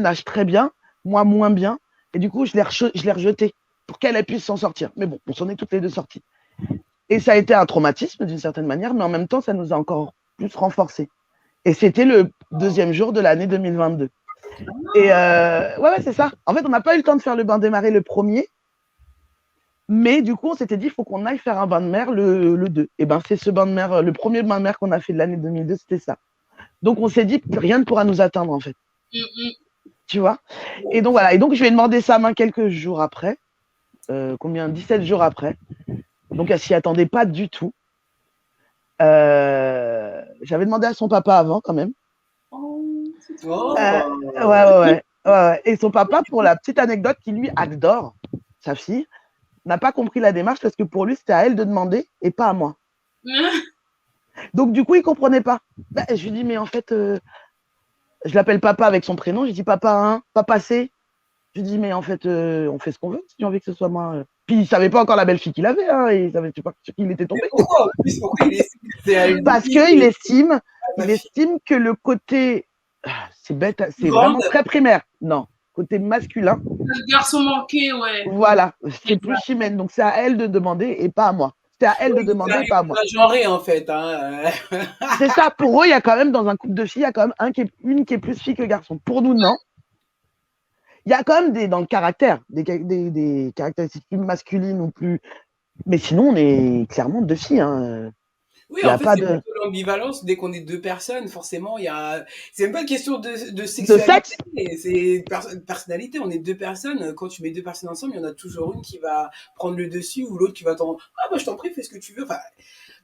nage très bien, moi moins bien. Et du coup, je l'ai rejeté pour qu'elle puisse s'en sortir. Mais bon, on s'en est toutes les deux sorties. Et ça a été un traumatisme d'une certaine manière, mais en même temps, ça nous a encore plus renforcés. Et c'était le deuxième jour de l'année 2022. Et ouais, c'est ça. En fait, on n'a pas eu le temps de faire le bain des marées le premier. Mais du coup, on s'était dit, il faut qu'on aille faire un bain de mer le 2. Et ben, c'est ce bain de mer, le premier bain de mer qu'on a fait de l'année 2002, c'était ça. Donc, on s'est dit, rien ne pourra nous atteindre, en fait. Tu vois. Et donc, voilà. Et donc, je lui ai demandé sa main quelques jours après. 17 jours après. Donc, elle s'y attendait pas du tout. J'avais demandé à son papa avant, quand même. Ouais. Et son papa, pour la petite anecdote, qui lui adore sa fille, n'a pas compris la démarche parce que pour lui, c'était à elle de demander et pas à moi. Donc, du coup, il ne comprenait pas. Je lui dis, mais en fait, je l'appelle papa avec son prénom. Je dis papa 1, papa C. Je lui dis, mais en fait, on fait ce qu'on veut si tu as envie que ce soit moi. Puis, il ne savait pas encore la belle-fille qu'il avait. Hein, il savait pas sur qui il était tombé. Pourquoi Parce qu'il estime que le côté. C'est bête, c'est vraiment très primaire. Non, côté masculin. Le garçon manqué, ouais. Voilà, c'est plus Chimène. Donc, c'est à elle de demander et pas à moi. C'était à elle de demander et pas à moi. Genré, en fait. Hein. C'est ça. Pour eux, il y a quand même, dans un couple de filles, il y a quand même une qui est plus fille que garçon. Pour nous, non. Il y a quand même dans le caractère, des caractéristiques plus masculines ou plus. Mais sinon, on est clairement deux filles. Hein. Oui, en fait, c'est plutôt l'ambivalence. Dès qu'on est deux personnes, forcément, c'est même pas une question de sexualité. C'est personnalité. On est deux personnes. Quand tu mets deux personnes ensemble, il y en a toujours une qui va prendre le dessus ou l'autre qui va je t'en prie, fais ce que tu veux. Enfin,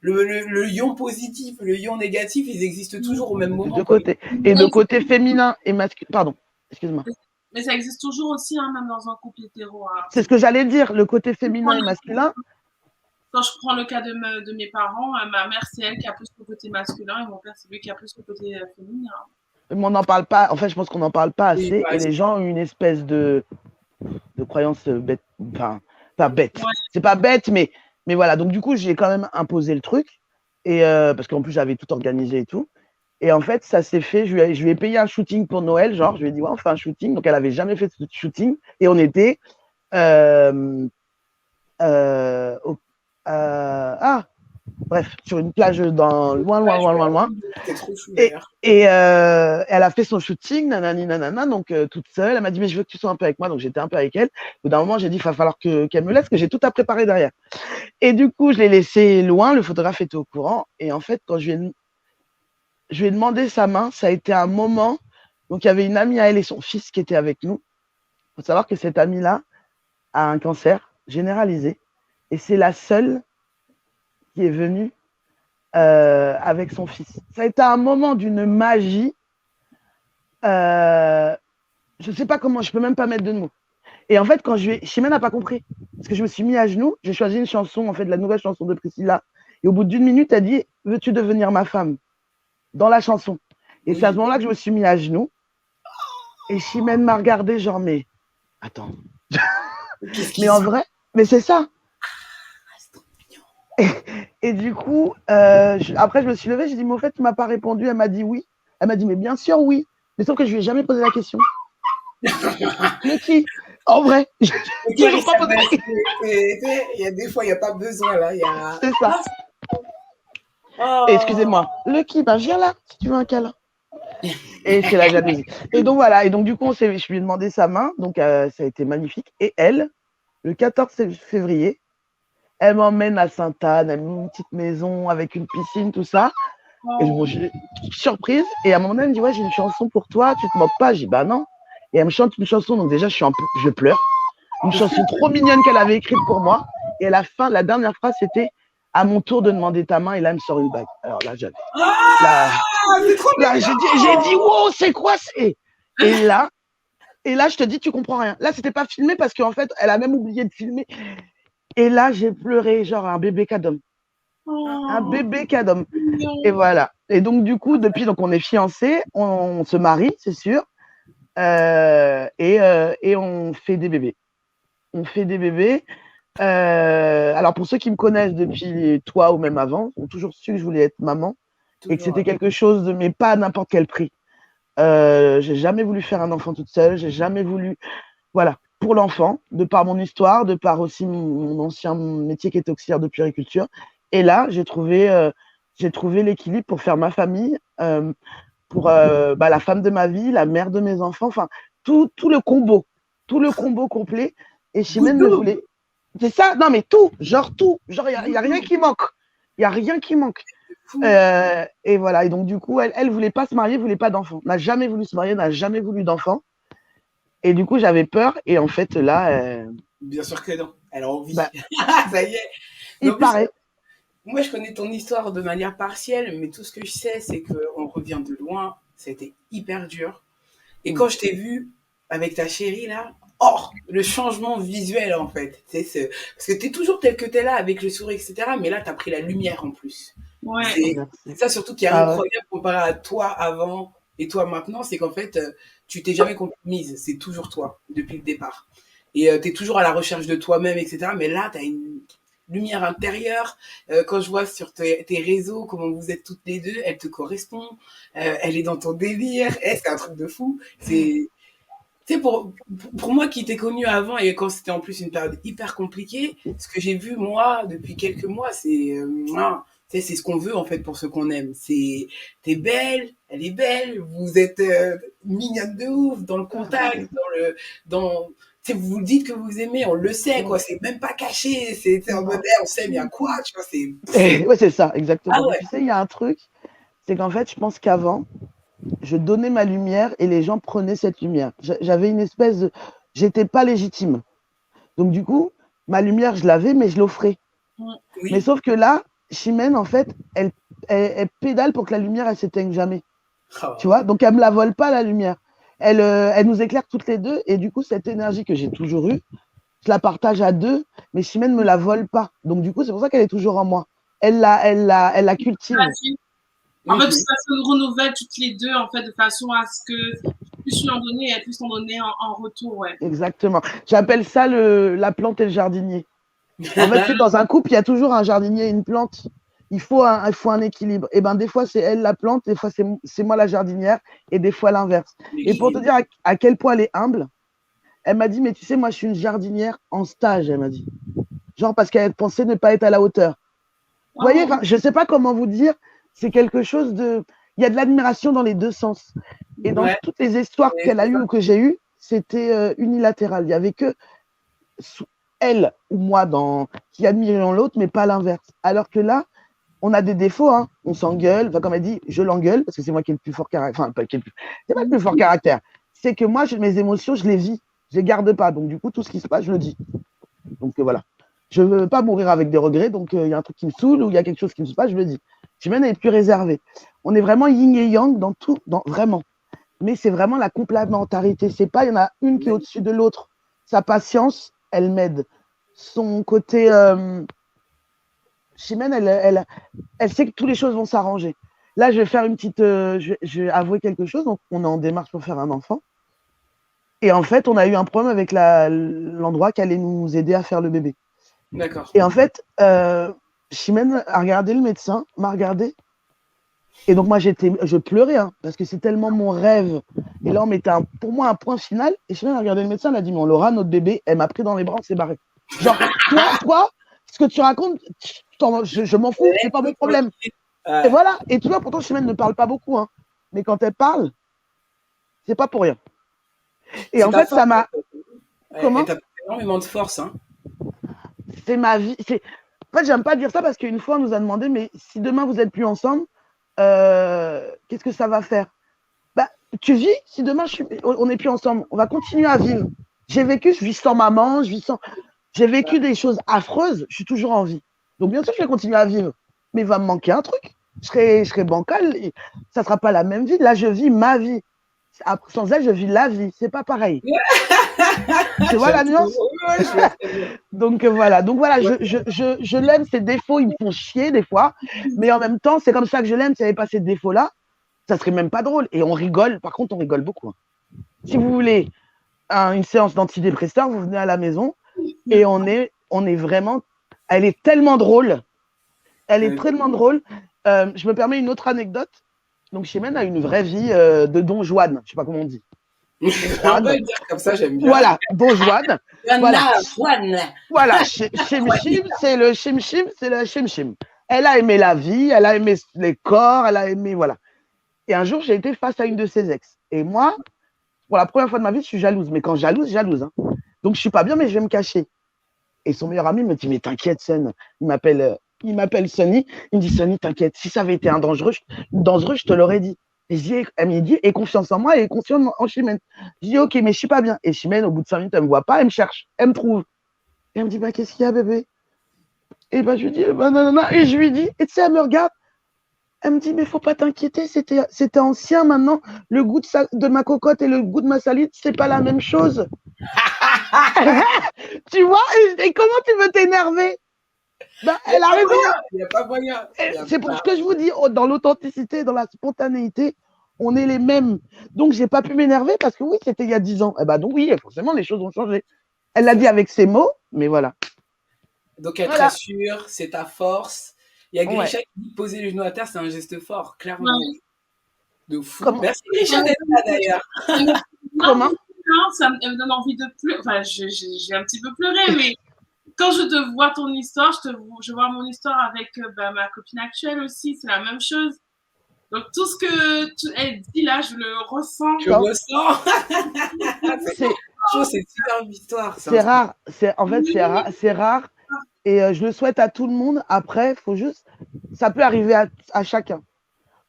le ion positif, le ion négatif, ils existent toujours au même moment. De côté. Et le côté féminin et masculin. Pardon, excuse-moi. Mais ça existe toujours aussi, hein, même dans un couple hétéro. Hein. C'est ce que j'allais dire, le côté féminin et masculin. Quand je prends le cas de mes parents, ma mère, c'est elle qui a plus le côté masculin et mon père, c'est lui qui a plus le côté féminin. Mais on n'en parle pas. En fait, je pense qu'on n'en parle pas assez. Et les gens ont une espèce de croyance bête. Enfin, pas bête. Ouais. C'est pas bête, mais voilà. Donc, du coup, j'ai quand même imposé le truc. Et parce qu'en plus, j'avais tout organisé et tout. Et en fait, ça s'est fait. Je lui ai payé un shooting pour Noël. Genre, je lui ai dit, ouais, on fait un shooting. Donc, elle avait jamais fait ce shooting. Et on était bref, sur une plage loin. Et elle a fait son shooting, nanana, donc toute seule. Elle m'a dit, mais je veux que tu sois un peu avec moi. Donc j'étais un peu avec elle. Au bout d'un moment, j'ai dit, il va falloir qu'elle me laisse, que j'ai tout à préparer derrière. Et du coup, je l'ai laissé loin. Le photographe était au courant. Et en fait, quand je lui ai demandé sa main, ça a été un moment. Donc il y avait une amie à elle et son fils qui étaient avec nous. Il faut savoir que cette amie-là a un cancer généralisé. Et c'est la seule qui est venue avec son fils. Ça a été un moment d'une magie. Je ne sais pas comment, je ne peux même pas mettre de mots. Et en fait, quand Chimène n'a pas compris. Parce que je me suis mis à genoux, j'ai choisi une chanson, en fait, la nouvelle chanson de Priscilla. Et au bout d'une minute, elle dit, veux-tu devenir ma femme? Dans la chanson. Et c'est à ce moment-là que je me suis mis à genoux. Et Chimène m'a regardé, genre, mais attends. Mais en vrai, mais c'est ça. Et du coup, après, je me suis levée, j'ai dit, mais au fait, tu ne m'as pas répondu. Elle m'a dit oui. Elle m'a dit, mais bien sûr, oui. Mais sauf que je ne lui ai jamais posé la question. Le qui? En vrai. Je n'ai toujours pas posé la question. Il y a des fois, il n'y a pas besoin, là. C'est ça. Excusez-moi. Le qui? Ben, viens là, si tu veux un câlin. Et c'est la jalousie. Et donc, voilà. Et donc, du coup, je lui ai demandé sa main. Donc, ça a été magnifique. Et elle, le 14 février, elle m'emmène à Sainte-Anne, elle met une petite maison avec une piscine, tout ça. Et je surprise. Et à un moment donné, elle me dit, ouais, j'ai une chanson pour toi, tu te moques pas? J'ai dit, bah non. Et elle me chante une chanson, donc déjà, je pleure. Une chanson trop mignonne qu'elle avait écrite pour moi. Et à la fin, la dernière phrase, c'était, à mon tour de demander ta main, et là, elle me sort une bague. Alors là, j'avais. Là, j'ai dit, wow, c'est quoi c'est? Et là, je te dis, tu comprends rien. Là, c'était pas filmé parce qu'en fait, elle a même oublié de filmer. Et là, j'ai pleuré, genre un bébé cadom. Un bébé cadom. Et voilà. Et donc, du coup, depuis, donc, on est fiancés, on se marie, c'est sûr. Et on fait des bébés. On fait des bébés. Alors, pour ceux qui me connaissent depuis toi ou même avant, ont toujours su que je voulais être maman et que c'était quelque chose mais pas à n'importe quel prix. J'ai jamais voulu faire un enfant toute seule. J'ai jamais voulu, voilà, pour l'enfant, de par mon histoire, de par aussi mon ancien métier qui était auxiliaire de puériculture. Et là, j'ai trouvé l'équilibre pour faire ma famille, pour la femme de ma vie, la mère de mes enfants, enfin, tout le combo complet. Et Chimène ne voulait. C'est ça, non, mais tout, genre, il n'y a rien qui manque. Il n'y a rien qui manque. Et voilà, et donc, du coup, elle voulait pas se marier, voulait pas d'enfant. N'a jamais voulu se marier, n'a jamais voulu d'enfant. Et du coup, j'avais peur. Et en fait, là. Bien sûr que non. Elle a envie. Bah, ça y est. Il paraît. Moi, je connais ton histoire de manière partielle, mais tout ce que je sais, c'est qu'on revient de loin. C'était hyper dur. Et quand je t'ai vu avec ta chérie, là, le changement visuel, en fait. Parce que t'es toujours tel que t'es là, avec le sourire, etc. Mais là, t'as pris la lumière en plus. Ouais. C'est ça surtout qui est incroyable comparé à toi avant et toi maintenant, c'est qu'en fait, tu t'es jamais compromise. C'est toujours toi, depuis le départ. Et t'es toujours à la recherche de toi-même, etc. Mais là, t'as une lumière intérieure. Quand je vois sur tes réseaux comment vous êtes toutes les deux, elle te correspond. Elle est dans ton délire. C'est un truc de fou. C'est pour moi qui t'ai connu avant et quand c'était en plus une période hyper compliquée, ce que j'ai vu moi depuis quelques mois, c'est ce qu'on veut en fait pour ce qu'on aime. T'es belle, elle est belle, vous êtes mignonne de ouf dans le contact, vous vous dites que vous aimez, on le sait quoi, c'est même pas caché, c'est en mode on s'aime, il y a quoi, tu vois, ouais, c'est ça, exactement. Ah ouais. Tu sais, il y a un truc, c'est qu'en fait, je pense qu'avant, je donnais ma lumière et les gens prenaient cette lumière. J'avais une espèce de... J'étais pas légitime. Donc du coup, ma lumière, je l'avais, mais je l'offrais. Oui. Mais sauf que là, Chimène, en fait, elle pédale pour que la lumière, elle s'éteigne jamais. Oh. Tu vois, donc elle me la vole pas, la lumière. Elle nous éclaire toutes les deux et du coup, cette énergie que j'ai toujours eue, je la partage à deux, mais Chimène me la vole pas. Donc du coup, c'est pour ça qu'elle est toujours en moi. Elle la cultive. En fait, ça se renouvelle toutes les deux, en fait, de façon à ce que plus tu en donnes et elle puisse en donner en retour, ouais. Exactement. J'appelle ça la plante et le jardinier. En fait, dans un couple, il y a toujours un jardinier et une plante. Il faut un équilibre. Et ben, des fois, c'est elle la plante, des fois, c'est moi la jardinière, et des fois l'inverse. Et pour te dire à quel point elle est humble, elle m'a dit, mais tu sais, moi, je suis une jardinière en stage, elle m'a dit. Genre parce qu'elle pensait ne pas être à la hauteur. Vous voyez, je ne sais pas comment vous dire, c'est quelque chose de... Il y a de l'admiration dans les deux sens. Et dans toutes les histoires qu'elle a eues ou que j'ai eues, c'était unilatéral. Il n'y avait que elle ou moi qui admirions l'autre, mais pas l'inverse. Alors que là, on a des défauts, hein. On s'engueule. Enfin, comme elle dit, je l'engueule parce que c'est moi qui ai le plus fort caractère. Enfin, c'est pas le plus fort caractère. C'est que moi, mes émotions, je les vis. Je les garde pas. Donc, du coup, tout ce qui se passe, je le dis. Donc, voilà. Je ne veux pas mourir avec des regrets. Donc, il y a un truc qui me saoule ou il y a quelque chose qui me se passe, je le dis. Chimène est plus réservée. On est vraiment yin et yang dans tout, vraiment. Mais c'est vraiment la complémentarité. C'est pas, il y en a une qui est au-dessus de l'autre. Sa patience, elle m'aide. Son côté... Chimène, elle sait que toutes les choses vont s'arranger. Là, je vais faire une petite... je vais avouer quelque chose. Donc, on est en démarche pour faire un enfant. Et en fait, on a eu un problème avec l'endroit qui allait nous aider à faire le bébé. D'accord. Et en fait, Chimène a regardé le médecin, m'a regardé. Et donc, moi, je pleurais, hein, parce que c'est tellement mon rêve. Et là, on mettait pour moi un point final. Et Chimène a regardé le médecin, elle a dit, mais on l'aura, notre bébé. Elle m'a pris dans les bras, on s'est barré. Genre, toi, ce que tu racontes, je m'en fous, c'est pas mon problème. Et voilà. Et tu vois, pourtant, Chimène ne parle pas beaucoup, hein. Mais quand elle parle, c'est pas pour rien. Et en fait, ça m'a... Comment ? T'as énormément de force, hein. C'est ma vie. En fait, j'aime pas dire ça parce qu'une fois, on nous a demandé, mais si demain, vous n'êtes plus ensemble, qu'est-ce que ça va faire ? Bah, tu vis, si demain, on n'est plus ensemble, on va continuer à vivre. J'ai vécu, je vis sans maman, j'ai vécu des choses affreuses, je suis toujours en vie. Donc, bien sûr, je vais continuer à vivre. Mais il va me manquer un truc. Je serai bancale. Ça ne sera pas la même vie. Là, je vis ma vie. Sans elle, je vis la vie. C'est pas pareil. Tu vois la nuance ? Donc voilà. Je l'aime, ses défauts, ils me font chier des fois. Mais en même temps, c'est comme ça que je l'aime. S'il n'y avait pas ces défauts-là, ça serait même pas drôle. Et on rigole. Par contre, on rigole beaucoup. Si vous voulez une séance d'antidépresseurs, vous venez à la maison et on est vraiment... Elle est tellement drôle. Elle est tellement drôle. Je me permets une autre anecdote. Donc Chimène a une vraie vie de Don Juan, je sais pas comment on dit. On peut le dire comme ça, j'aime bien. Voilà, Don Juan. Voilà. Voilà, Chim Chim, c'est le Chim, c'est le Chim. Elle a aimé la vie, elle a aimé les corps, elle a aimé, voilà. Et un jour, j'ai été face à une de ses ex. Et moi, pour la première fois de ma vie, je suis jalouse. Mais quand jalouse. Hein. Donc, je suis pas bien, mais je vais me cacher. Et son meilleur ami me dit, mais t'inquiète, Sun. Il m'appelle Sonny. Il me dit, Sonny, t'inquiète. Si ça avait été un dangereux, je te l'aurais dit. Et je dis, elle me dit, aie confiance en moi et confiance en Chimène. Je dis, ok, mais je suis pas bien. Et Chimène, au bout de 5 minutes, elle me voit pas, elle me cherche, elle me trouve. Et elle me dit, bah, qu'est-ce qu'il y a, bébé? Et bah, je lui dis, bah, non. Et je lui dis, et tu sais, elle me regarde. Elle me dit, mais faut pas t'inquiéter, c'était ancien maintenant. Le goût de ma cocotte et le goût de ma salade, c'est pas la même chose. Tu vois, et comment tu veux t'énerver? Ben, elle a raison. Il n'y a pas moyen. C'est pour ce que je vous dis, dans l'authenticité, dans la spontanéité, on est les mêmes. Donc, j'ai pas pu m'énerver parce que oui, c'était il y a 10 ans. Et ben donc oui, forcément, les choses ont changé. Elle l'a dit avec ses mots, mais voilà. Donc, être très sûre, c'est ta force. Il y a Grisha qui dit poser les genoux à terre, c'est un geste fort, clairement. De fou. Comment? Merci Grisha d'être là d'ailleurs. Comment? Non, ça me donne envie de pleurer. Enfin, j'ai un petit peu pleuré, mais quand je te vois ton histoire, je vois mon histoire avec ma copine actuelle aussi, c'est la même chose. Donc tout ce que elle dit là, je le ressens. Je ressens. C'est une superbe histoire. C'est rare. En fait, c'est rare. Et je le souhaite à tout le monde. Après, faut juste, ça peut arriver à chacun.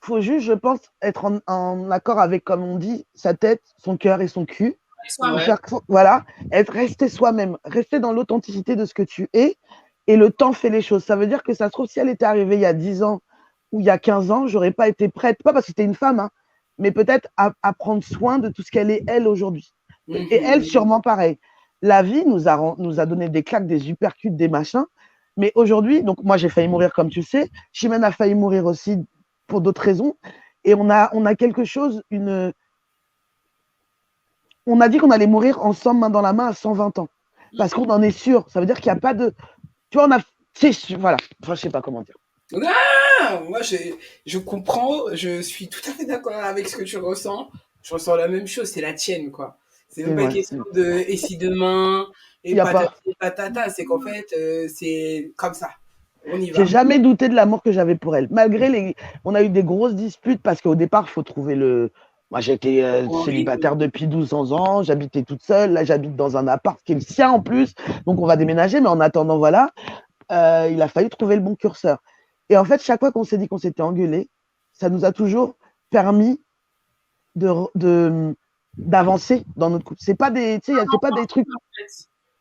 Faut juste, je pense, être en accord avec, comme on dit, sa tête, son cœur et son cul. Voilà, rester soi-même, rester dans l'authenticité de ce que tu es. Et le temps fait les choses. Ça veut dire que ça se trouve, si elle était arrivée il y a 10 ans ou il y a 15 ans, j'aurais pas été prête, pas parce que c'était une femme, hein, mais peut-être à prendre soin de tout ce qu'elle est, elle, aujourd'hui. Et elle, sûrement pareil. La vie nous a donné des claques, des uppercuts, des machins. Mais aujourd'hui, donc moi, j'ai failli mourir, comme tu le sais. Chimène a failli mourir aussi pour d'autres raisons. Et on a quelque chose, on a dit qu'on allait mourir ensemble, main dans la main, à 120 ans. Parce qu'on en est sûr. Ça veut dire qu'il n'y a pas de... Tu vois, voilà. Enfin, je sais pas comment dire. Ah, moi, je comprends. Je suis tout à fait d'accord avec ce que tu ressens. Je ressens la même chose. C'est la tienne, quoi. C'est même pas une question de « et si demain ?» et patata. C'est qu'en fait, c'est comme ça. On y va. J'ai jamais douté de l'amour que j'avais pour elle. Malgré on a eu des grosses disputes parce qu'au départ, il faut trouver le... Moi, j'étais célibataire depuis 12 ans, j'habitais toute seule. Là, j'habite dans un appart qui est le sien en plus. Donc, on va déménager. Mais en attendant, voilà, il a fallu trouver le bon curseur. Et en fait, chaque fois qu'on s'est dit qu'on s'était engueulé, ça nous a toujours permis d'avancer dans notre couple. C'est pas des trucs...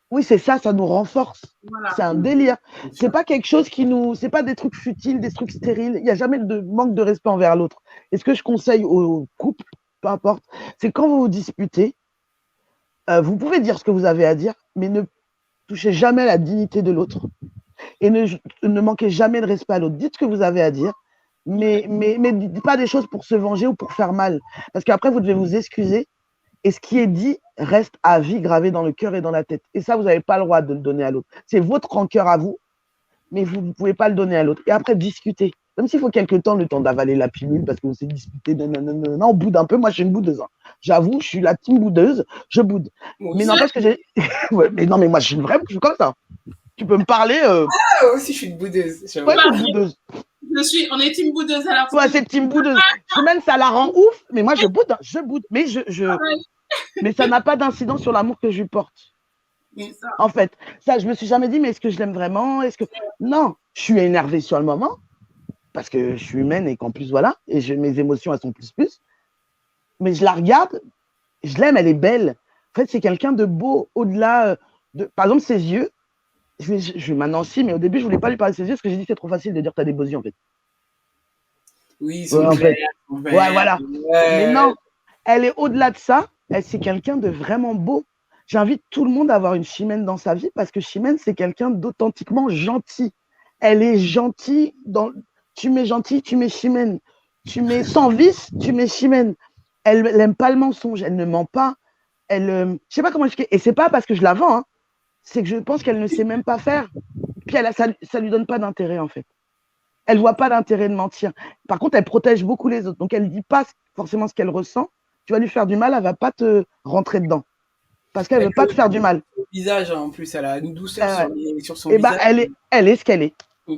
Oui, c'est ça nous renforce. Voilà. C'est un délire. C'est pas quelque chose c'est pas des trucs futiles, des trucs stériles. Il n'y a jamais de manque de respect envers l'autre. Et ce que je conseille aux couples, peu importe, c'est quand vous vous disputez, vous pouvez dire ce que vous avez à dire, mais ne touchez jamais la dignité de l'autre. Et ne manquez jamais de respect à l'autre. Dites ce que vous avez à dire, mais dites pas des choses pour se venger ou pour faire mal. Parce qu'après, vous devez vous excuser. Et ce qui est dit reste à vie gravé dans le cœur et dans la tête. Et ça, vous n'avez pas le droit de le donner à l'autre. C'est votre rancœur à vous, mais vous ne pouvez pas le donner à l'autre. Et après, discuter. Même s'il faut quelques temps, le temps d'avaler la pilule, parce que vous s'est disputé, non, on boude un peu. Moi, je suis une boudeuse. Hein. J'avoue, je suis la team boudeuse. Je boude. Mais n'empêche que j'ai... ouais, mais non, mais moi, je suis une vraie... Je suis comme ça. Tu peux me parler... Ah, aussi, je suis une boudeuse. Ouais, je suis une boudeuse. On est team boudeuse alors. Ouais, c'est team boudeuse. Même ça la rend ouf, mais moi, je boude. Hein. Je boude. Mais mais ça n'a pas d'incidence sur l'amour que je lui porte. En fait, ça, je me suis jamais dit, mais est-ce que je l'aime vraiment? Non, je suis énervée sur le moment, parce que je suis humaine et qu'en plus, voilà, et mes émotions, elles sont plus. Mais je la regarde, je l'aime, elle est belle. En fait, c'est quelqu'un de beau, au-delà de... Par exemple, ses yeux, je vais maintenant si, mais au début, je voulais pas lui parler de ses yeux, parce que j'ai dit, c'est trop facile de dire que tu as des beaux yeux, en fait. Oui, ils sont clairs. Ouais, voilà. Ouais. Mais non, elle est au-delà de ça. C'est quelqu'un de vraiment beau. J'invite tout le monde à avoir une Chimène dans sa vie parce que Chimène, c'est quelqu'un d'authentiquement gentil. Elle est gentille. Tu mets gentil, tu mets Chimène. Tu mets sans vice, tu mets Chimène. Elle n'aime pas le mensonge. Elle ne ment pas. Je sais pas comment expliquer. Et c'est pas parce que je la vends. Hein. C'est que je pense qu'elle ne sait même pas faire. Puis ça lui donne pas d'intérêt en fait. Elle voit pas l'intérêt de mentir. Par contre, elle protège beaucoup les autres. Donc, elle dit pas forcément ce qu'elle ressent. Tu vas lui faire du mal, elle va pas te rentrer dedans. Parce qu'elle veut pas te faire du mal. Visage, en plus, elle a une douceur sur son et visage. Elle est ce qu'elle est.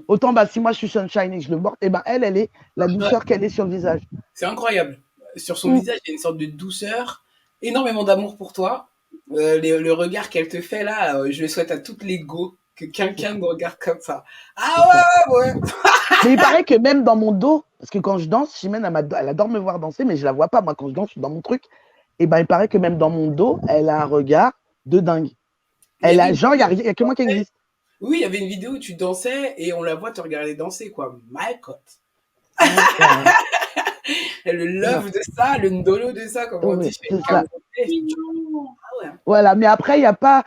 Autant, si moi je suis Sunshine et que je le porte, elle est la douceur qu'elle est sur le visage. C'est incroyable. Sur son visage, il y a une sorte de douceur, énormément d'amour pour toi. Le regard qu'elle te fait là, je le souhaite à toutes les go que quelqu'un me regarde comme ça. Ah ouais. Mais il paraît que même dans mon dos, parce que quand je danse, Chimène, elle adore me voir danser, mais je la vois pas. Moi, quand je danse, je suis dans mon truc. Et il paraît que même dans mon dos, elle a un regard de dingue. Il y a que moi qui existe. Oui, il y avait une vidéo où tu dansais et on la voit te regarder danser, quoi. My God. Le love de ça, le ndolo de ça, comme on dit. Voilà, mais après, il n'y a pas.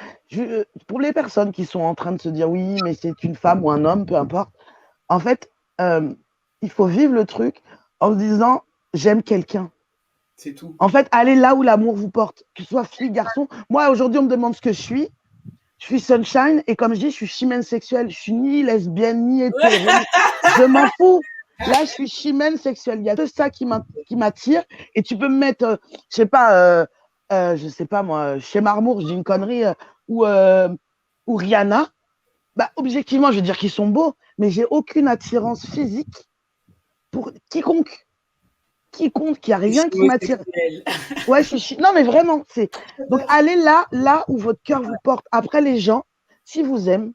Pour les personnes qui sont en train de se dire oui, mais c'est une femme ou un homme, peu importe. En fait, il faut vivre le truc en se disant j'aime quelqu'un. C'est tout. En fait, allez là où l'amour vous porte, que ce soit fille, garçon. Moi, aujourd'hui, on me demande ce que je suis. Je suis Sunshine et comme je dis, je suis chimène sexuelle. Je suis ni lesbienne, ni hétéro. Je m'en fous. Là, je suis chimène sexuelle. Il y a que ça qui m'attire. Et tu peux me mettre, je sais pas moi, chez Marmour, je dis une connerie, ou Rihanna. Objectivement, je veux dire qu'ils sont beaux, mais j'ai aucune attirance physique pour quiconque. Qui compte, qu'il n'y a rien qui m'attire. Ouais, non, mais vraiment, donc allez là où votre cœur vous porte. Après, les gens, s'ils vous aiment,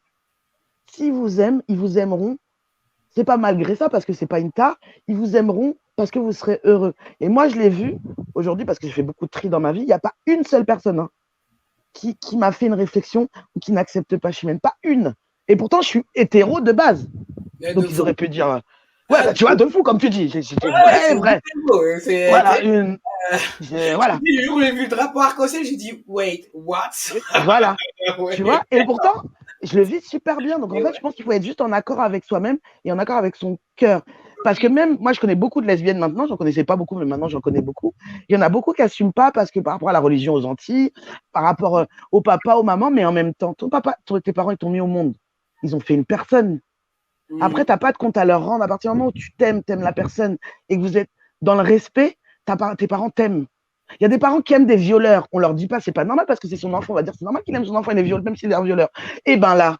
ils vous aimeront. C'est pas malgré ça, parce que c'est pas une tare. Ils vous aimeront parce que vous serez heureux. Et moi, je l'ai vu aujourd'hui, parce que je fais beaucoup de tri dans ma vie, il n'y a pas une seule personne qui m'a fait une réflexion ou qui n'accepte pas Chimène. Pas une. Et pourtant, je suis hétéro de base. Donc, ils auraient pu dire... Ouais, tu vois, de fou, comme tu dis. C'était vrai. Voilà, voilà. J'ai vu le drapeau arc-en-ciel, j'ai dit, wait, what? Voilà. Tu vois, et pourtant, je le vis super bien. Donc, en fait, je pense qu'il faut être juste en accord avec soi-même et en accord avec son cœur. Parce que même, moi, je connais beaucoup de lesbiennes maintenant. J'en connaissais pas beaucoup, mais maintenant, j'en connais beaucoup. Il y en a beaucoup qui n'assument pas parce que par rapport à la religion aux Antilles, par rapport au papa, aux mamans, mais en même temps, tes parents, ils t'ont mis au monde. Ils ont fait une personne. Après, tu n'as pas de compte à leur rendre. À partir du moment où tu t'aimes la personne et que vous êtes dans le respect, tes parents t'aiment. Il y a des parents qui aiment des violeurs. On leur dit pas, c'est pas normal parce que c'est son enfant. On va dire, c'est normal qu'il aime son enfant et les viole, même s'il est un violeur. Et là,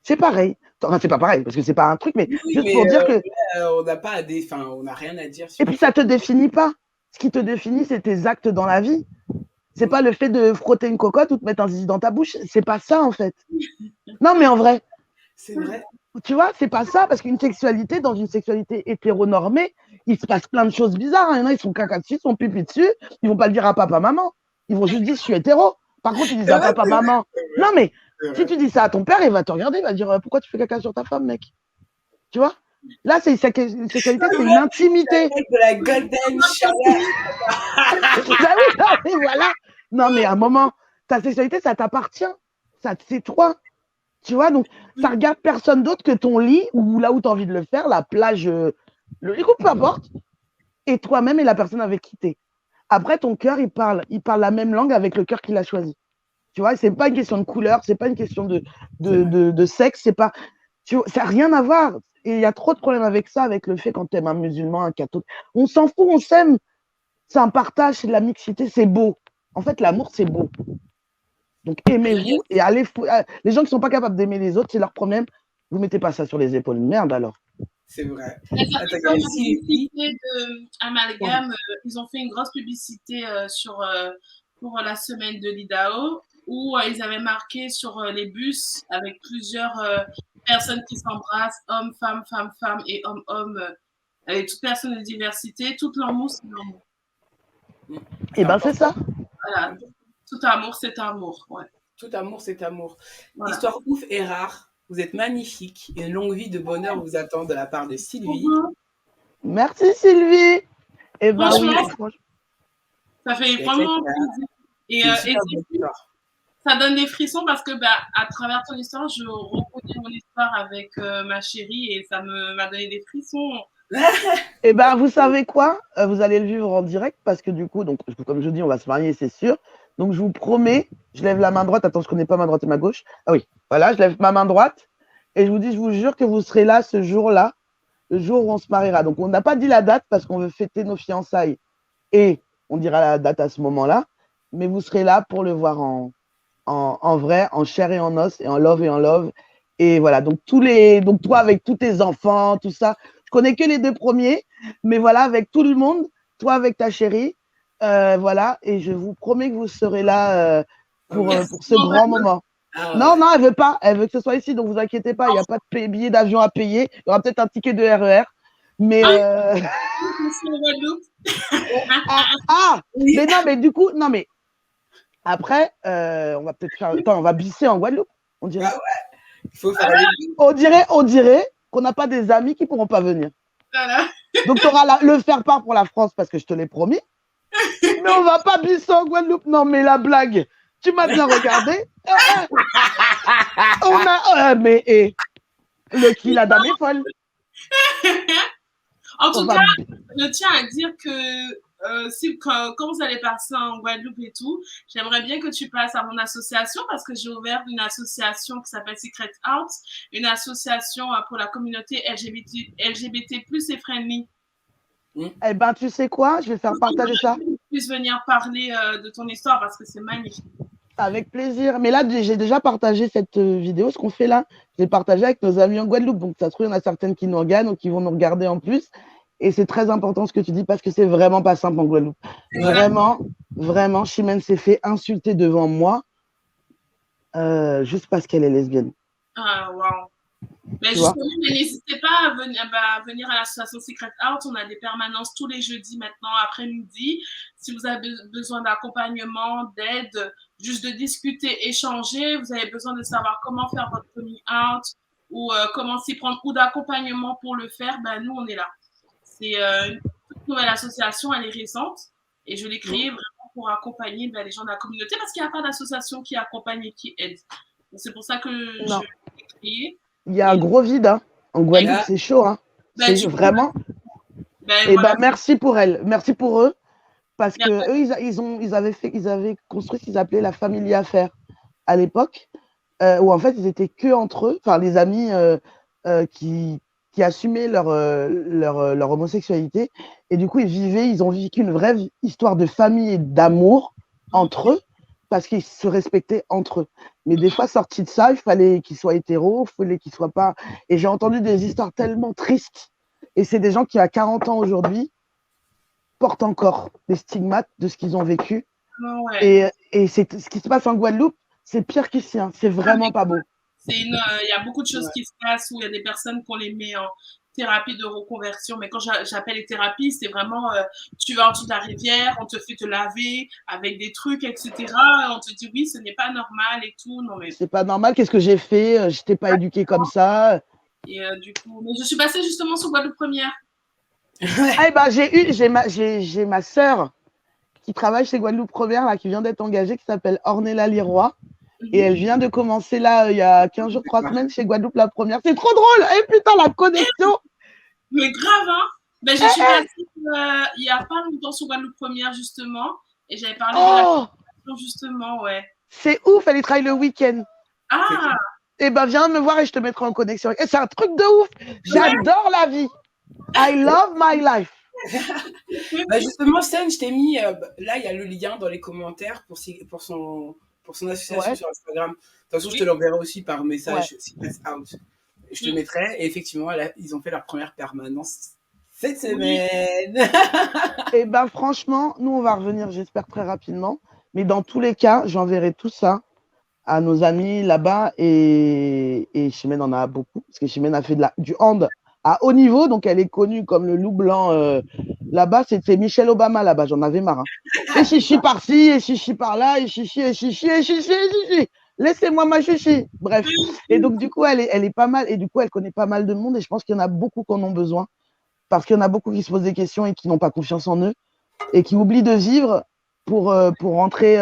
c'est pareil. Enfin, c'est pas pareil parce que c'est pas un truc, mais juste pour dire que. On n'a pas on n'a rien à dire. Et puis, ça te définit pas. Ce qui te définit, c'est tes actes dans la vie. C'est pas le fait de frotter une cocotte ou de mettre un zizi dans ta bouche. C'est pas ça, en fait. Non, mais en vrai. C'est vrai. Tu vois, c'est pas ça, parce qu'une sexualité, dans une sexualité hétéronormée, il se passe plein de choses bizarres. Il y en a, ils sont caca dessus, ils sont pipi dessus, ils vont pas le dire à papa, maman. Ils vont juste dire, je suis hétéro. Par contre, ils disent à papa, maman. Non, mais si tu dis ça à ton père, il va te regarder, il va dire, pourquoi tu fais caca sur ta femme, mec? Tu vois? Là, c'est une sexualité, c'est une intimité. De la golden shower. Oui, voilà. Non, mais à un moment, ta sexualité, ça t'appartient. C'est toi. Tu vois, donc ça regarde personne d'autre que ton lit ou là où tu as envie de le faire, la plage, le lit, peu importe, et toi-même et la personne avec qui tu es. Après, ton cœur, il parle la même langue avec le cœur qu'il a choisi. Tu vois, c'est pas une question de couleur, c'est pas une question de sexe, ça n'a rien à voir. Et il y a trop de problèmes avec ça, avec le fait quand tu aimes un musulman, un catholique. On s'en fout, on s'aime. C'est un partage, c'est de la mixité, c'est beau. En fait, l'amour, c'est beau. Donc, aimez-vous et allez. Les gens qui ne sont pas capables d'aimer les autres, c'est leur problème. Vous ne mettez pas ça sur les épaules. Merde alors. C'est vrai. Amalgame, ils ont fait une grosse publicité pour la semaine de l'IDAO où ils avaient marqué sur les bus avec plusieurs personnes qui s'embrassent, hommes, femmes, femmes, femmes et hommes, hommes, et toute personne de diversité. Tout l'amour, c'est l'amour. Et c'est ça. Voilà. Tout amour, c'est amour. Ouais. Tout amour, c'est amour. Voilà. Histoire ouf et rare. Vous êtes magnifique. Une longue vie de bonheur vous attend de la part de Sylvie. Merci Sylvie. Et franchement, ça fait vraiment plaisir. Et ça donne des frissons parce que à travers ton histoire, je reconnais mon histoire avec ma chérie et ça m'a donné des frissons. Et vous savez quoi? Vous allez le vivre en direct parce que du coup, donc, comme je dis, on va se marier, c'est sûr. Donc, je vous promets, je lève la main droite. Attends, je ne connais pas ma droite et ma gauche. Ah oui, voilà, je lève ma main droite et je vous dis, je vous jure que vous serez là ce jour-là le jour où on se mariera. Donc, on n'a pas dit la date parce qu'on veut fêter nos fiançailles et on dira la date à ce moment-là, mais vous serez là pour le voir en vrai, en chair et en os, et en love et en love. Et voilà, donc donc toi avec tous tes enfants, tout ça, je connais que les 2 premiers, mais voilà, avec tout le monde, toi avec ta chérie, voilà, et je vous promets que vous serez là pour ce grand moment. Non, non, elle veut pas. Elle veut que ce soit ici, donc vous inquiétez pas. Il n'y a pas de billet d'avion à payer. Il y aura peut-être un ticket de RER. Mais. Mais non, mais du coup, non, mais après, on va peut-être faire. Attends, on va bisser en Guadeloupe. On dirait. Il faut faire on dirait qu'on n'a pas des amis qui ne pourront pas venir. Voilà. Donc, tu auras le faire-part pour la France parce que je te l'ai promis. Mais on va pas bisser en Guadeloupe. Non, mais la blague. Tu m'as bien regardé. Mais la dame est folle. En tout cas, je tiens à dire que quand vous allez passer en Guadeloupe et tout, j'aimerais bien que tu passes à mon association parce que j'ai ouvert une association qui s'appelle Secret Heart, une association pour la communauté LGBT+ et friendly. Eh ben, tu sais quoi? Je vais faire partager ça. Tu puisses venir parler de ton histoire parce que c'est magnifique. Avec plaisir. Mais là, j'ai déjà partagé cette vidéo, ce qu'on fait là. Je l'ai partagé avec nos amis en Guadeloupe. Donc, ça se trouve, il y en a certaines qui nous regardent ou qui vont nous regarder en plus. Et c'est très important ce que tu dis parce que c'est vraiment pas simple en Guadeloupe. Vraiment, vraiment, Chimène s'est fait insulter devant moi juste parce qu'elle est lesbienne. Ah, waouh. Mais justement, n'hésitez pas à venir à l'association Secret Heart. On a des permanences tous les jeudis maintenant après-midi. Si vous avez besoin d'accompagnement, d'aide, juste de discuter, échanger, vous avez besoin de savoir comment faire votre coming out ou comment s'y prendre ou d'accompagnement pour le faire, ben nous, on est là. C'est une toute nouvelle association, elle est récente et je l'ai créée vraiment pour accompagner les gens de la communauté parce qu'il n'y a pas d'association qui accompagne et qui aide. C'est pour ça que je l'ai créée. Il y a un gros vide, hein. En Guadeloupe, c'est chaud, hein. C'est vraiment. Voilà. Merci pour elle, merci pour eux, parce que eux, ils avaient construit ce qu'ils appelaient la famille affaire à l'époque, où en fait, ils étaient que entre eux, enfin les amis qui assumaient leur homosexualité, et du coup, ils ont vécu une vraie histoire de famille et d'amour entre eux, parce qu'ils se respectaient entre eux. Mais des fois, sortis de ça, il fallait qu'ils soient hétéros, il fallait qu'ils soient pas. Et j'ai entendu des histoires tellement tristes. Et c'est des gens qui, à 40 ans aujourd'hui, portent encore des stigmates de ce qu'ils ont vécu. Ouais. Et ce qui se passe en Guadeloupe, c'est pire qu'ici. Hein. C'est vraiment pas beau. Il y a beaucoup de choses qui se passent où il y a des personnes qu'on les met en thérapie de reconversion. Mais quand j'appelle les thérapies, c'est vraiment tu vas en dessous de la rivière, on te fait te laver avec des trucs, etc. On te dit oui, ce n'est pas normal et tout. Non, mais... C'est pas normal, qu'est-ce que j'ai fait? Je t'ai pas éduquée comme ça. Et du coup, mais je suis passée justement sur Guadeloupe Première. J'ai ma sœur qui travaille chez Guadeloupe Première, là, qui vient d'être engagée, qui s'appelle Ornella Liroy. Et elle vient de commencer là, il y a 15 jours, 3 semaines, chez Guadeloupe la Première. C'est trop drôle! Et putain, la connexion! Mais grave, hein! Ben, je suis passée il n'y a pas longtemps sur Guadeloupe Première, justement. Et j'avais parlé de la connexion, justement, ouais. C'est ouf, elle y travaille le week-end. Ah! Eh ben, viens me voir et je te mettrai en connexion. Et c'est un truc de ouf! J'adore la vie! I love my life! Justement, Sen, je t'ai mis, là, il y a le lien dans les commentaires pour son association sur Instagram. De toute façon, je te l'enverrai aussi par message Secret Out. Je te mettrai. Et effectivement, ils ont fait leur première permanence cette semaine. Et ben franchement, nous, on va revenir, j'espère, très rapidement. Mais dans tous les cas, j'enverrai tout ça à nos amis là-bas. Et Chimène en a beaucoup. Parce que Chimène a fait du hand à haut niveau. Donc, elle est connue comme le loup blanc là-bas. C'était Michelle Obama là-bas. J'en avais marre. Hein. Et chichi par-ci, et chichi par-là, et chichi, et chichi, et chichi, et chichi. Laissez-moi ma chichi. Bref. Et donc, du coup, elle est pas mal. Et du coup, elle connaît pas mal de monde. Et je pense qu'il y en a beaucoup qui en ont besoin. Parce qu'il y en a beaucoup qui se posent des questions et qui n'ont pas confiance en eux. Et qui oublient de vivre pour rentrer,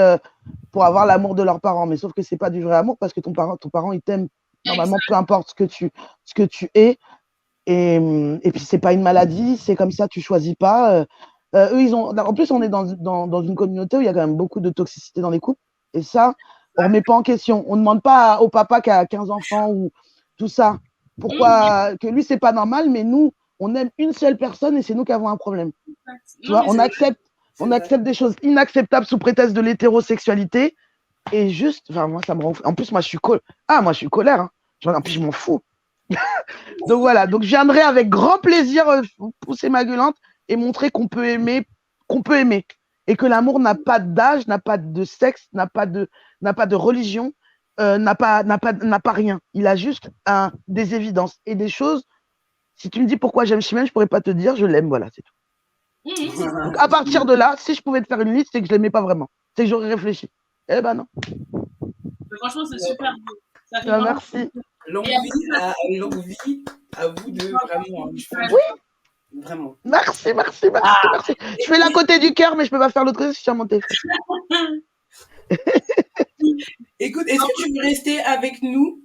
pour avoir l'amour de leurs parents. Mais sauf que c'est pas du vrai amour parce que ton parent, il t'aime. Normalement, peu importe ce que tu es. Et puis, c'est pas une maladie. C'est comme ça, tu choisis pas. Eux, en plus, on est dans une communauté où il y a quand même beaucoup de toxicité dans les couples. Et ça, on remet pas en question. On ne demande pas au papa qui a 15 enfants ou tout ça. Pourquoi que lui, c'est pas normal, mais nous, on aime une seule personne et c'est nous qui avons un problème. Tu Non, vois, on accepte des choses inacceptables sous prétexte de l'hétérosexualité et juste, enfin, moi, ça me rend fou. En plus, moi, je suis colère. Hein. En plus, je m'en fous. Donc voilà, donc je viendrai avec grand plaisir pousser ma gueulante et montrer qu'on peut aimer, et que l'amour n'a pas d'âge, n'a pas de sexe, n'a pas de religion, n'a pas rien. Il a juste des évidences et des choses. Si tu me dis pourquoi j'aime Chimène, je pourrais pas te dire, je l'aime, voilà, c'est tout. Donc, à partir de là, si je pouvais te faire une liste, c'est que je l'aimais pas vraiment, c'est que j'aurais réfléchi. Eh ben non. Mais franchement, c'est super beau. Ça fait Merci. Longue vie à vous deux, vraiment. Oui. Vraiment. Merci. Je fais la côté du cœur, mais je peux pas faire l'autre côté si je suis à mon téléphone. Écoute, est-ce que tu veux rester avec nous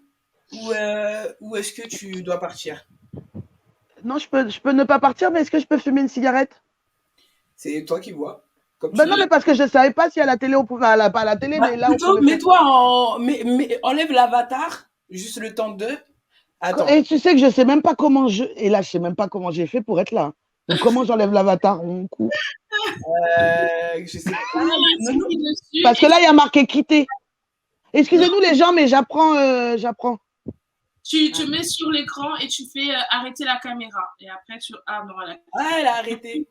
ou est-ce que tu dois partir? Non, je peux ne pas partir, mais est-ce que je peux fumer une cigarette? C'est toi qui vois. Ben non, mais parce que je savais pas si à la télé on pouvait, pas à la télé, mais là plutôt, on pouvait. enlève l'avatar, juste le temps de. Attends. Et tu sais que je sais même pas comment je sais même pas comment j'ai fait pour être là. Donc comment j'enlève l'avatar en coup? Je sais pas. Non. Parce que là il y a marqué quitter. Excusez-nous les gens, mais j'apprends. Tu mets sur l'écran et tu fais arrêter la caméra. Et après, tu. Ah non, elle a arrêté.